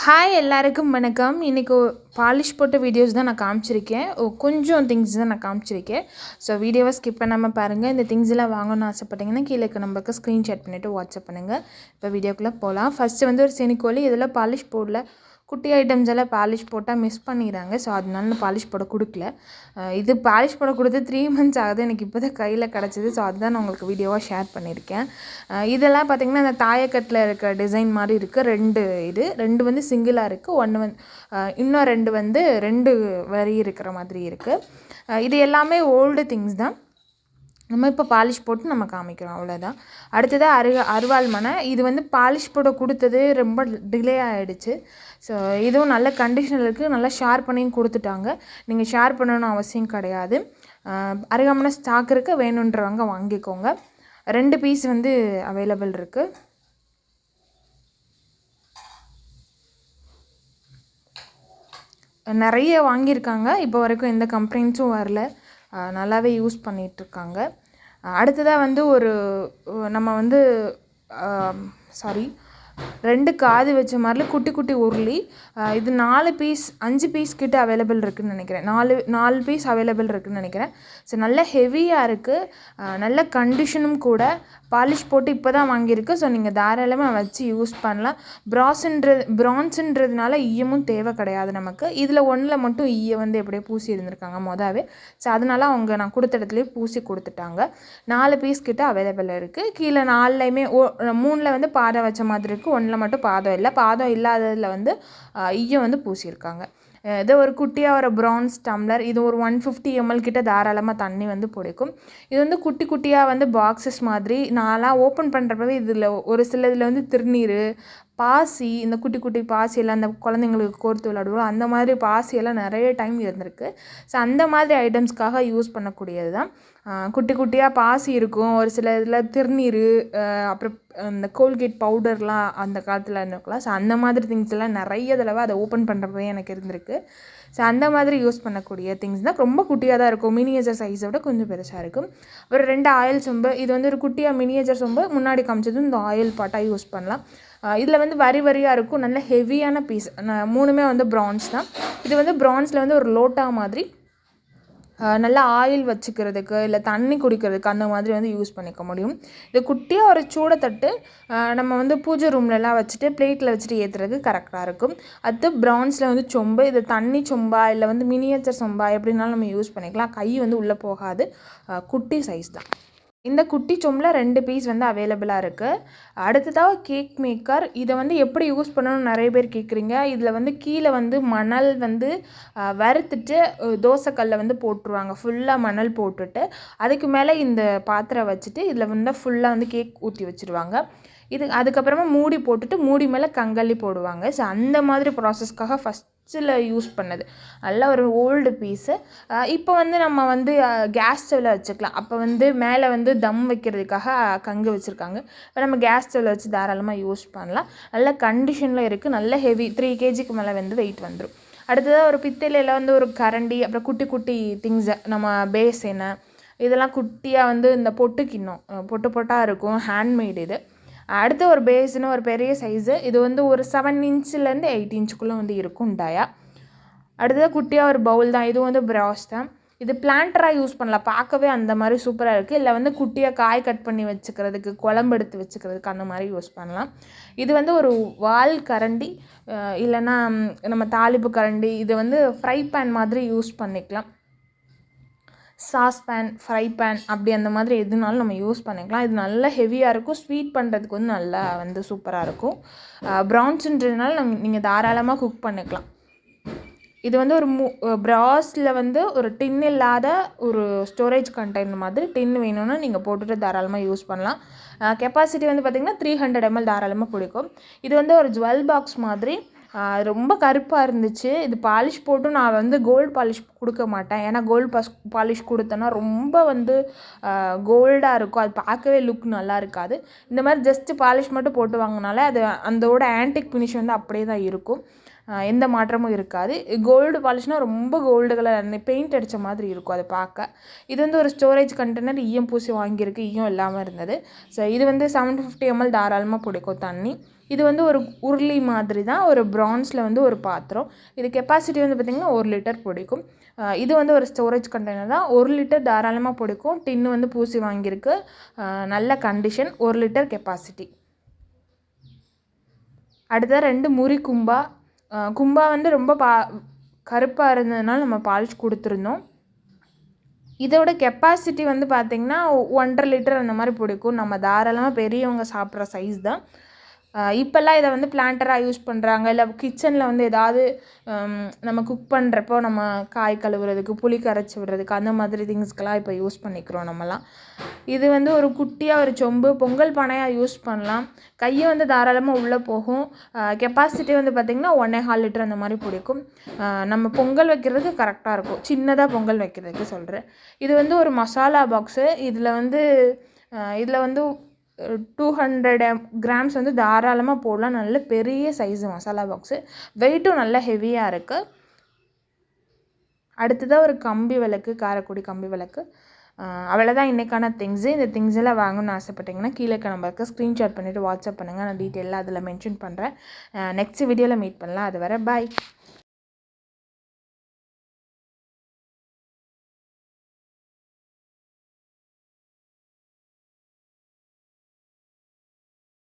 Hi எல்லாருக்கும் வணக்கம். இன்றைக்கி பாலிஷ் போட்ட வீடியோஸ் தான் நான் காமிச்சிருக்கேன். கொஞ்சம் திங்ஸ் தான் நான் காமிச்சிருக்கேன். ஸோ வீடியோவை ஸ்கிப் பண்ணாமல் பாருங்கள். இந்த திங்ஸ் எல்லாம் வாங்கணும்னு ஆசைப்பட்டீங்கன்னா கீழே நம்பருக்கு ஸ்க்ரீன்ஷாட் பண்ணிவிட்டு வாட்ஸ்அப் பண்ணுங்கள். இப்போ வீடியோக்குள்ளே போகலாம். ஃபஸ்ட்டு வந்து ஒரு செனிக்கோலி இதில் பாலிஷ் போடல. குட்டி ஐட்டம்ஸ் எல்லாம் பாலிஷ் போட்டால் மிஸ் பண்ணிடுறாங்க. ஸோ அதனால நான் பாலிஷ் போட கொடுக்கல. இது பாலிஷ் போட கொடுத்து 3 months ஆகுது. எனக்கு இப்போ தான் கையில் கிடச்சிது. ஸோ அதுதான் நான் உங்களுக்கு வீடியோவாக ஷேர் பண்ணியிருக்கேன். இதெல்லாம் பார்த்திங்கன்னா இந்த தாயக்கட்டில் இருக்க டிசைன் மாதிரி இருக்குது. ரெண்டு வந்து சிங்கிளாக இருக்குது. ஒன்று வந்து இன்னும் 2 வந்து 2 வரி இருக்கிற மாதிரி இருக்குது. இது எல்லாமே ஓல்டு திங்ஸ் தான். நம்ம இப்போ பாலிஷ் போட்டு நம்ம காமிக்கிறோம், அவ்வளோதான். அடுத்ததாக அருவாள் மனை. இது வந்து பாலிஷ் போட கொடுத்தது ரொம்ப டிலே ஆகிடுச்சு. ஸோ இதுவும் நல்ல கண்டிஷனில் இருக்குது. நல்லா ஷேர் பண்ணியும் கொடுத்துட்டாங்க. நீங்கள் ஷேர் பண்ணணும்னு அவசியம் கிடையாது. அருகாமனை ஸ்டாக் இருக்குது, வேணுன்றவங்க வாங்கிக்கோங்க. 2 பீஸ் வந்து அவைலபிள் இருக்குது. நிறைய வாங்கியிருக்காங்க. இப்போ வரைக்கும் எந்த கம்ப்ளைண்ட்ஸும் வரல. நல்லாவே யூஸ் பண்ணிகிட்ருக்காங்க. அடுத்ததாக வந்து நம்ம வந்து 2 காது வச்ச மாதிரில குட்டி குட்டி உருளி. இது 4 பீஸ் 5 பீஸ் கிட்ட அவைலபிள் இருக்குதுன்னு நினைக்கிறேன். 4 பீஸ் அவைலபிள் இருக்குதுன்னு நினைக்கிறேன். ஸோ நல்ல ஹெவியாக இருக்குது. நல்ல கண்டிஷனும் கூட. பாலிஷ் போட்டு இப்போ தான் வாங்கியிருக்கு. ஸோ நீங்கள் தாராளமாக வச்சு யூஸ் பண்ணலாம். பிரான்ஸுன்றதுனால ஈயமும் தேவை கிடையாது நமக்கு. இதில் ஒன்றில் மட்டும் ஈயை வந்து எப்படியே பூசி இருந்திருக்காங்க மொதவே. ஸோ அதனால அவங்க நான் கொடுத்த இடத்துலேயே பூசி கொடுத்துட்டாங்க. 4 பீஸ் கிட்ட அவைலபிள் இருக்குது. கீழே 4லையுமே 3ல் வந்து பாதை வச்ச மாதிரி இருக்குது. 1ல் மட்டும் பாதம் இல்லை. பாதம் இல்லாததில் வந்து ஈயம் வந்து பூசியிருக்காங்க. இது ஒரு குட்டியாக ஒரு ப்ரான்ஸ் டம்ளர். இது ஒரு 150 ml கிட்ட தாராளமாக தண்ணி வந்து பிடிக்கும். இது வந்து குட்டி குட்டியாக வந்து பாக்ஸஸ் மாதிரி. நான்லாம் ஓப்பன் பண்ணுறப்பவே இதில் ஒரு சில இதில் வந்து திருநீர், பாசி, இந்த குட்டி குட்டி பாசியெல்லாம் அந்த குழந்தைங்களுக்கு கோர்த்து விளையாடுவோம், அந்த மாதிரி பாசியெல்லாம் நிறைய டைம் இருந்திருக்கு. ஸோ அந்த மாதிரி ஐட்டம்ஸ்க்காக யூஸ் பண்ணக்கூடியது தான். குட்டி குட்டியாக பாசி இருக்கும். ஒரு சில இதில் திருநீர், அப்புறம் இந்த கோல்கேட் பவுடர்லாம் அந்த காலத்தில் இருந்திருக்கலாம். ஸோ அந்த மாதிரி திங்ஸ் எல்லாம் நிறைய தடவை அதை ஓப்பன் பண்ணுறப்பவே எனக்கு இருந்திருக்கு. ஸோ அந்த மாதிரி யூஸ் பண்ணக்கூடிய திங்ஸ் தான். ரொம்ப குட்டியாக தான் இருக்கும். மினியேச்சர் சைஸை விட கொஞ்சம் பெருசாக இருக்கும். அப்புறம் 2 ஆயில் சொம்பு. இது வந்து ஒரு குட்டியாக மினியேச்சர் சொம்பு. முன்னாடி காமிச்சதும் இந்த ஆயில் பாட்டாக யூஸ் பண்ணலாம். இதில் வந்து வரியாக இருக்கும். நல்ல ஹெவியான பீஸ். 3மே வந்து ப்ரான்ஸ் தான். இது வந்து ப்ரான்ஸில் வந்து ஒரு லோட்டா மாதிரி நல்லா ஆயில் வச்சுக்கிறதுக்கு இல்லை தண்ணி குடிக்கிறதுக்கு அந்த மாதிரி வந்து யூஸ் பண்ணிக்க முடியும். இது குட்டியாக ஒரு சூடத்தட்டு நம்ம வந்து பூஜை ரூம்லலாம் வச்சுட்டு பிளேட்டில் வச்சுட்டு ஏற்றுறதுக்கு கரெக்டாக இருக்கும். அடுத்து ப்ரான்ஸில் வந்து சொம்பு. இது தண்ணி சொம்பா இல்லை வந்து மினியேச்சர் சொம்பா எப்படின்னாலும் நம்ம யூஸ் பண்ணிக்கலாம். கை வந்து உள்ளே போகாது. குட்டி சைஸ் தான். இந்த குட்டி சொம்பில் 2 பீஸ் வந்து அவைலபிளாக இருக்குது. அடுத்ததாக கேக் மேக்கர். இதை வந்து எப்படி யூஸ் பண்ணணும்னு நிறைய பேர் கேட்குறீங்க. இதில் வந்து கீழே வந்து மணல் வந்து வறுத்துட்டு தோசைக்கல்லை வந்து போட்டுருவாங்க. ஃபுல்லாக மணல் போட்டுட்டு அதுக்கு மேலே இந்த பாத்திரம் வச்சுட்டு இதில் வந்து ஃபுல்லாக வந்து கேக் ஊற்றி வச்சுருவாங்க. அதுக்கப்புறமா மூடி போட்டுட்டு மூடி மேலே கங்கல்லி போடுவாங்க. ஸோ அந்த மாதிரி ப்ராசஸ்க்காக ஃபஸ்ட்டில் யூஸ் பண்ணது. நல்ல ஒரு ஓல்டு பீஸு. இப்போ வந்து நம்ம வந்து கேஸ் ஸ்டவ்வில் வச்சுக்கலாம். அப்போ வந்து மேலே வந்து தம் வைக்கிறதுக்காக கங்கு வச்சுருக்காங்க. இப்போ நம்ம கேஸ் ஸ்டவ்வில் வச்சு தாராளமாக யூஸ் பண்ணலாம். நல்ல கண்டிஷனில் இருக்குது. நல்ல ஹெவி 3 kgக்கு மேலே வந்து வெயிட் வந்துடும். அடுத்ததாக ஒரு பித்தளையில் வந்து ஒரு கரண்டி, அப்புறம் குட்டி குட்டி திங்ஸை நம்ம பேஸினை இதெல்லாம் குட்டியாக வந்து இந்த பொட்டு கிண்ணம் பொட்டாக இருக்கும். ஹேண்ட்மேடு இது. அடுத்து ஒரு பேஸுன்னு ஒரு பெரிய சைஸு. இது வந்து ஒரு 7 inchலேருந்து 8 inchக்குள்ளே வந்து இருக்கும் டயா. அடுத்தது குட்டியாக ஒரு பவுல் தான். இது வந்து ப்ராஸ் தான். இது பிளான்டராக யூஸ் பண்ணலாம். பார்க்கவே அந்த மாதிரி சூப்பராக இருக்குது. இல்லை வந்து குட்டியாக காய் கட் பண்ணி வச்சுக்கிறதுக்கு, குழம்பு எடுத்து வச்சுக்கிறதுக்கு அந்த மாதிரி யூஸ் பண்ணலாம். இது வந்து ஒரு வால் கரண்டி, இல்லைன்னா நம்ம தாளிப்பு கரண்டி. இது வந்து ஃப்ரை பேன் மாதிரி யூஸ் பண்ணிக்கலாம். சாஸ் பேன், ஃப்ரை பேன் அப்படி அந்த மாதிரி எதுனாலும் நம்ம யூஸ் பண்ணிக்கலாம். இது நல்லா ஹெவியாக இருக்கும். ஸ்வீட் பண்ணுறதுக்கு வந்து நல்லா வந்து சூப்பராக இருக்கும். ப்ரான்ஸுன்றதுனால நீங்கள் தாராளமாக குக் பண்ணிக்கலாம். இது வந்து ஒரு ப்ராஸில் வந்து ஒரு டின் இல்லாத ஒரு ஸ்டோரேஜ் கண்டெய்னர் மாதிரி. டின் வேணும்னா நீங்கள் போட்டுட்டு தாராளமாக யூஸ் பண்ணலாம். கெப்பாசிட்டி வந்து பார்த்திங்கன்னா 300 ml தாராளமாக பிடிக்கும். இது வந்து ஒரு ஜுவல் பாக்ஸ் மாதிரி. ரொம்ப கருப்பாக இருந்துச்சு. இது பாலிஷ் போட்டும் நான் வந்து கோல்டு பாலிஷ் கொடுக்க மாட்டேன். ஏன்னா கோல்டு பாலிஷ் கொடுத்தேன்னா ரொம்ப வந்து கோல்டாக இருக்கும். அது பார்க்கவே லுக் நல்லா இருக்காது. இந்த மாதிரி ஜஸ்ட்டு பாலிஷ் மட்டும் போட்டு வாங்கினாலே அது அதோட ஆன்டிக் ஃபினிஷ் வந்து அப்படியே தான் இருக்கும். எந்த மாற்றமும் இருக்காது. கோல்டு பாலிஷ்னால் ரொம்ப கோல்டு கலர் பெயிண்ட் அடித்த மாதிரி இருக்கும் அதை பார்க்க. இது வந்து ஒரு ஸ்டோரேஜ் கண்டெய்னர். ஈயம் பூசி வாங்கியிருக்கு. ஈயம் இல்லாமல் இருந்தது. ஸோ இது வந்து 750 ml தாராளமாக பிடிக்கும் தண்ணி. இது வந்து ஒரு உருளி மாதிரி தான், ஒரு ப்ரான்ஸில் வந்து ஒரு பாத்திரம். இது கெப்பாசிட்டி வந்து பார்த்திங்கன்னா 1 லிட்டர் பிடிக்கும். இது வந்து ஒரு ஸ்டோரேஜ் கண்டெய்னர் தான். 1 லிட்டர் தாராளமாக பிடிக்கும். டின்னு வந்து பூசி வாங்கியிருக்கு, நல்ல கண்டிஷன், 1 லிட்டர் கெப்பாசிட்டி. அடுத்தது 2 முறி கும்பா. கும்பா வந்து ரொம்ப கருப்பாக இருந்ததுனால நம்ம பாலிஷ் கொடுத்துருந்தோம். இதோட கெப்பாசிட்டி வந்து பார்த்திங்கன்னா 1.5 லிட்டர் அந்த மாதிரி பிடிக்கும். நம்ம தாராளமாக பெரியவங்க சாப்பிட்ற சைஸ் தான். இப்போல்லாம் இதை வந்து பிளான்டராக யூஸ் பண்ணுறாங்க. இல்லை கிச்சனில் வந்து ஏதாவது நம்ம குக் பண்ணுறப்போ நம்ம காய் கழுவுறதுக்கு, புளி கரைச்சி விடுறதுக்கு, அந்த மாதிரி திங்ஸ்க்கெல்லாம் இப்போ யூஸ் பண்ணிக்கிறோம் நம்மலாம். இது வந்து ஒரு குட்டியாக ஒரு சொம்பு, பொங்கல் பானையாக யூஸ் பண்ணலாம். கையை வந்து தாராளமாக உள்ளே போகும். கெப்பாசிட்டி வந்து பார்த்திங்கன்னா 1.25 லிட்டர் அந்த மாதிரி பிடிக்கும். நம்ம பொங்கல் வைக்கிறதுக்கு கரெக்டாக இருக்கும். சின்னதாக பொங்கல் வைக்கிறதுக்கு சொல்கிறேன். இது வந்து ஒரு மசாலா பாக்ஸு. இதில் வந்து 200 கிராம்ஸ் வந்து தாராளமாக போடலாம். நல்ல பெரிய சைஸு மசாலா பாக்ஸு. வெயிட்டும் நல்ல ஹெவியாக இருக்குது. அடுத்ததாக ஒரு கம்பி விளக்கு, காரைக்குடி கம்பி விளக்கு. அவ்வளோதான் இன்றைக்கான திங்ஸு. இந்த திங்ஸ் எல்லாம் வாங்கணும்னு ஆசைப்பட்டிங்கன்னா கீழே நம்பருக்கு ஸ்க்ரீன்ஷாட் பண்ணிவிட்டு வாட்ஸ்அப் பண்ணுங்கள். நான் டீட்டெயிலாக அதில் மென்ஷன் பண்ணுறேன். நெக்ஸ்ட் வீடியோவில் மீட் பண்ணலாம். அது வரை பாய்.